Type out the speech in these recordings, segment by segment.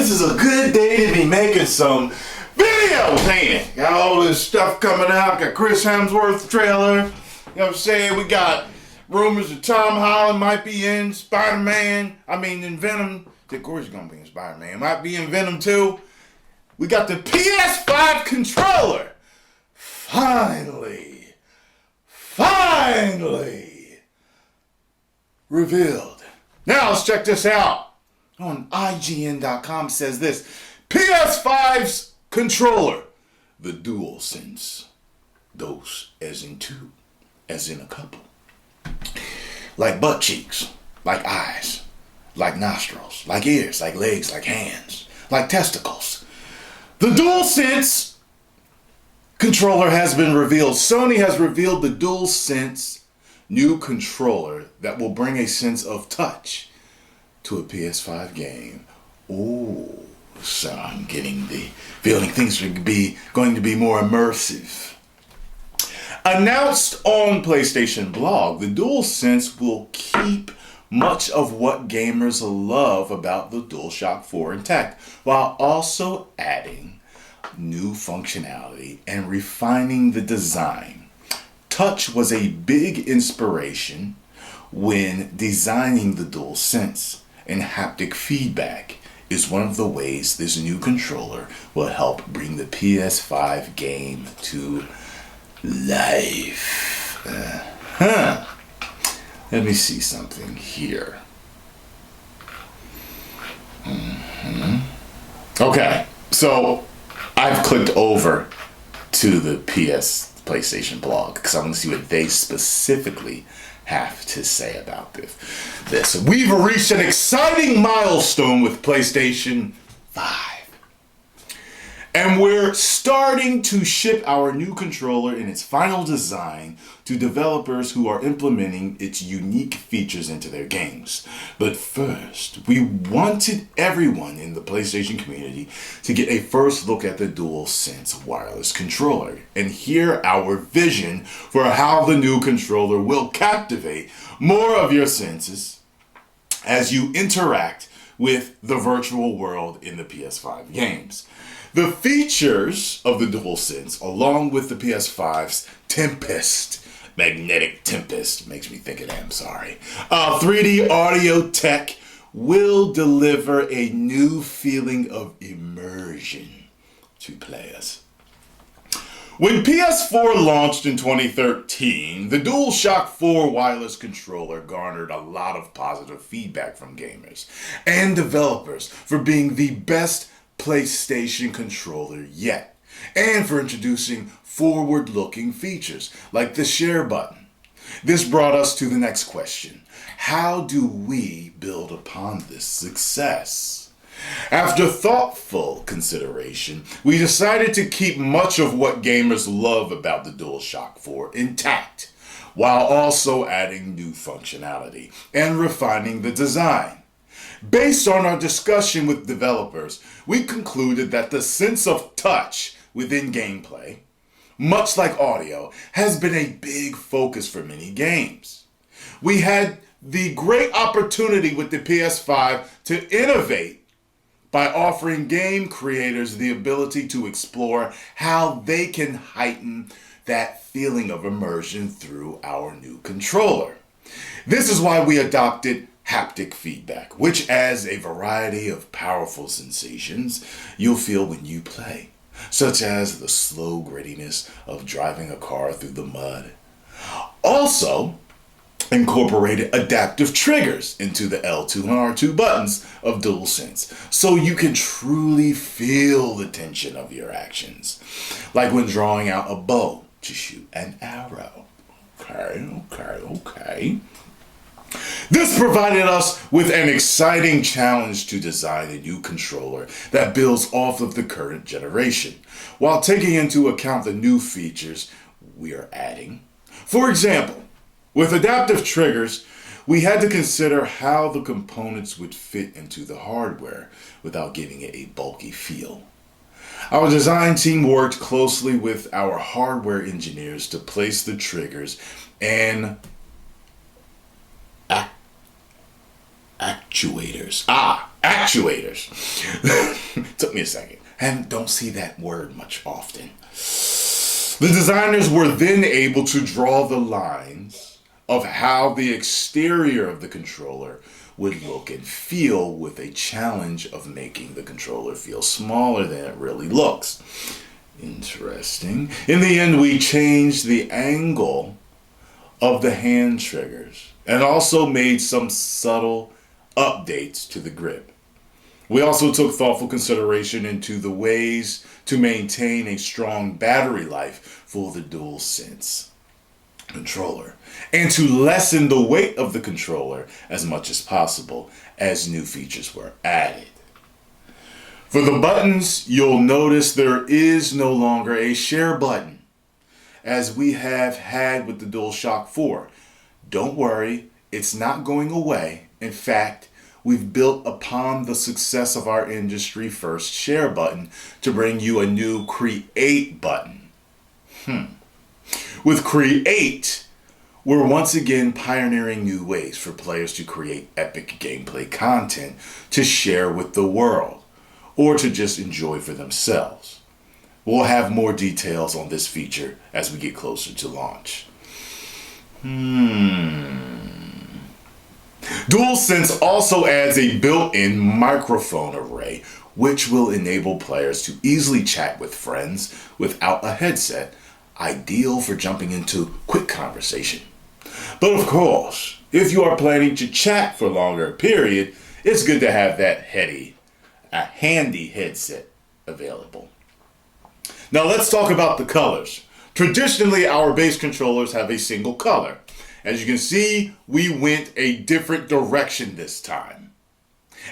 this is a good day to be making some videos, ain't it? Got all this stuff coming out. Got Chris Hemsworth trailer. You know what I'm saying? We got rumors that Tom Holland might be in Spider-Man. In Venom. Of course he's going to be in Spider-Man. Might be in Venom too. We got the PS5 controller. Finally revealed. Now let's check this out. On IGN.com says this: PS5's controller, the DualSense, dos as in two, as in a couple, like butt cheeks, like eyes, like nostrils, like ears, like legs, like hands, like testicles. The DualSense controller has been revealed. Sony has revealed the DualSense new controller that will bring a sense of touch to a PS5 game. Oh, so I'm getting the feeling things are going to be more immersive. Announced on PlayStation blog, the DualSense will keep much of what gamers love about the DualShock 4 intact, while also adding new functionality and refining the design. Touch was a big inspiration when designing the DualSense, and haptic feedback is one of the ways this new controller will help bring the PS5 game to life. Let me see something here. Okay, so I've clicked over to the PlayStation blog because I want to see what they specifically have to say about this. We've reached an exciting milestone with PlayStation 5. And we're starting to ship our new controller in its final design to developers who are implementing its unique features into their games. But first, we wanted everyone in the PlayStation community to get a first look at the DualSense wireless controller and hear our vision for how the new controller will captivate more of your senses as you interact with the virtual world in the PS5 games. The features of the DualSense, along with the PS5's magnetic Tempest, makes me think of that, I'm sorry, 3D audio tech will deliver a new feeling of immersion to players. When PS4 launched in 2013, the DualShock 4 wireless controller garnered a lot of positive feedback from gamers and developers for being the best PlayStation controller yet, and for introducing forward-looking features like the share button. This brought us to the next question: how do we build upon this success? After thoughtful consideration, we decided to keep much of what gamers love about the DualShock 4 intact, while also adding new functionality and refining the design. Based on our discussion with developers, we concluded that the sense of touch within gameplay, much like audio, has been a big focus for many games. We had the great opportunity with the PS5 to innovate by offering game creators the ability to explore how they can heighten that feeling of immersion through our new controller. This is why we adopted haptic feedback, which adds a variety of powerful sensations you'll feel when you play, such as the slow grittiness of driving a car through the mud. Also, incorporated adaptive triggers into the L2 and R2 buttons of DualSense, so you can truly feel the tension of your actions, like when drawing out a bow to shoot an arrow. Okay. This provided us with an exciting challenge to design a new controller that builds off of the current generation, while taking into account the new features we are adding. For example, with adaptive triggers, we had to consider how the components would fit into the hardware without giving it a bulky feel. Our design team worked closely with our hardware engineers to place the triggers and actuators Actuators. Took me a second. And don't see that word much often. The designers were then able to draw the lines of how the exterior of the controller would look and feel, with a challenge of making the controller feel smaller than it really looks. Interesting. In the end, we changed the angle of the hand triggers and also made some subtle updates to the grip. We also took thoughtful consideration into the ways to maintain a strong battery life for the DualSense controller and to lessen the weight of the controller as much as possible as new features were added. For the buttons, you'll notice there is no longer a share button as we have had with the DualShock 4. Don't worry, it's not going away. In fact, we've built upon the success of our industry first share button to bring you a new create button. With create, we're once again pioneering new ways for players to create epic gameplay content to share with the world or to just enjoy for themselves. We'll have more details on this feature as we get closer to launch. DualSense also adds a built-in microphone array, which will enable players to easily chat with friends without a headset, ideal for jumping into quick conversation. But of course, if you are planning to chat for a longer period, it's good to have that handy headset available. Now let's talk about the colors. Traditionally, our base controllers have a single color. As you can see, we went a different direction this time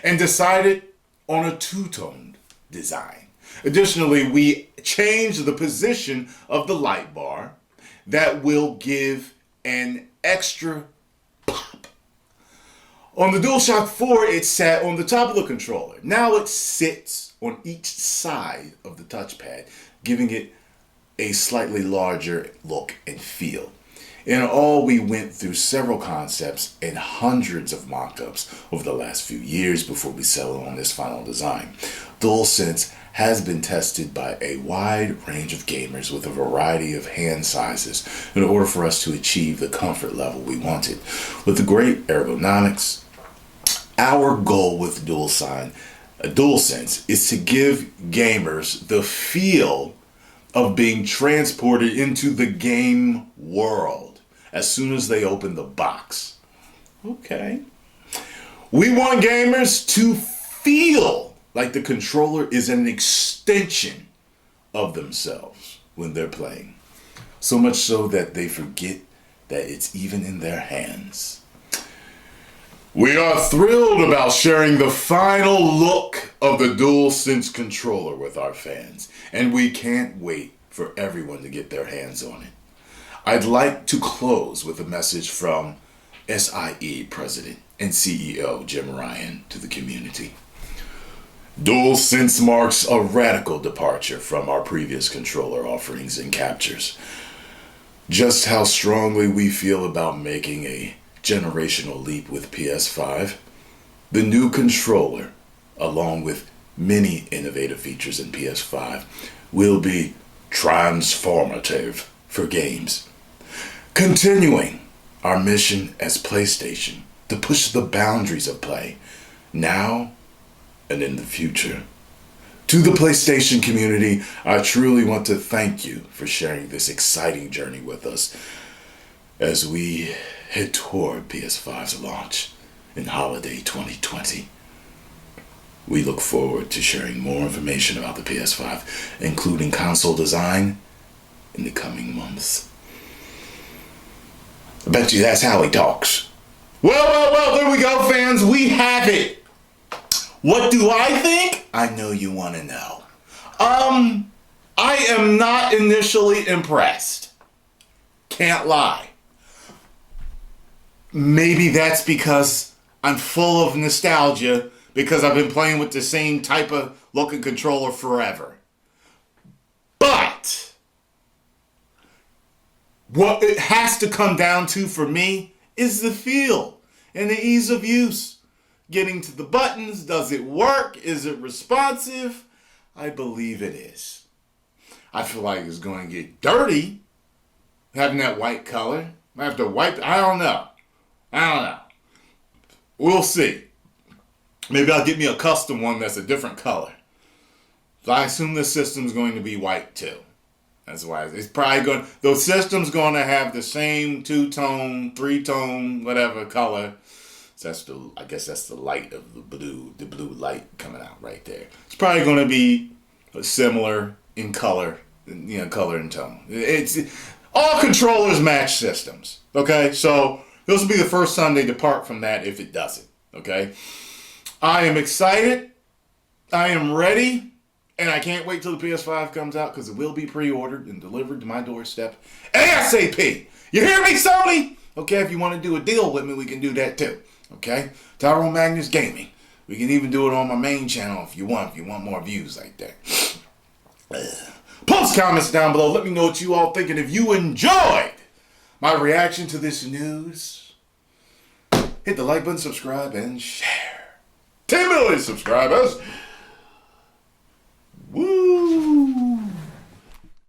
and decided on a two-toned design. Additionally, we changed the position of the light bar that will give an extra pop. On the DualShock 4, it sat on the top of the controller. Now it sits on each side of the touchpad, giving it a slightly larger look and feel. In all, we went through several concepts and hundreds of mock-ups over the last few years before we settled on this final design. DualSense has been tested by a wide range of gamers with a variety of hand sizes in order for us to achieve the comfort level we wanted. With the great ergonomics, our goal with DualSense is to give gamers the feel of being transported into the game world as soon as they open the box. Okay. We want gamers to feel like the controller is an extension of themselves when they're playing. So much so that they forget that it's even in their hands. We are thrilled about sharing the final look of the DualSense controller with our fans, and we can't wait for everyone to get their hands on it. I'd like to close with a message from SIE President and CEO Jim Ryan to the community. DualSense marks a radical departure from our previous controller offerings and captures just how strongly we feel about making a generational leap with PS5. The new controller, along with many innovative features in PS5, will be transformative for games, continuing our mission as PlayStation to push the boundaries of play now and in the future. To the PlayStation community, I truly want to thank you for sharing this exciting journey with us as we head toward PS5's launch in holiday 2020. We look forward to sharing more information about the PS5, including console design, in the coming months. I bet you that's how he talks. Well, there we go, fans. We have it. What do I think? I know you want to know. I am not initially impressed. Can't lie. Maybe that's because I'm full of nostalgia because I've been playing with the same type of looking controller forever. But what it has to come down to for me is the feel and the ease of use. getting to the buttons. Does it work? Is it responsive? I believe it is. I feel like it's going to get dirty having that white color. I have to wipe. I don't know. We'll see. Maybe I'll get me a custom one that's a different color. So I assume the system's going to be white too. That's why it's probably going. The system's going to have the same 2-tone, 3-tone, whatever color. So I guess that's the light of the blue light coming out right there. It's probably going to be similar in color, color and tone. It's all controllers match systems. Okay, so this will be the first time they depart from that if it doesn't. Okay, I am excited. I am ready. And I can't wait till the PS5 comes out because it will be pre-ordered and delivered to my doorstep ASAP. You hear me, Sony? Okay, if you want to do a deal with me, we can do that too. Okay? Tyrone Magnus Gaming. We can even do it on my main channel if you want more views like that. Post comments down below. Let me know what you all think. And if you enjoyed my reaction to this news, hit the like button, subscribe, and share. 10 million subscribers.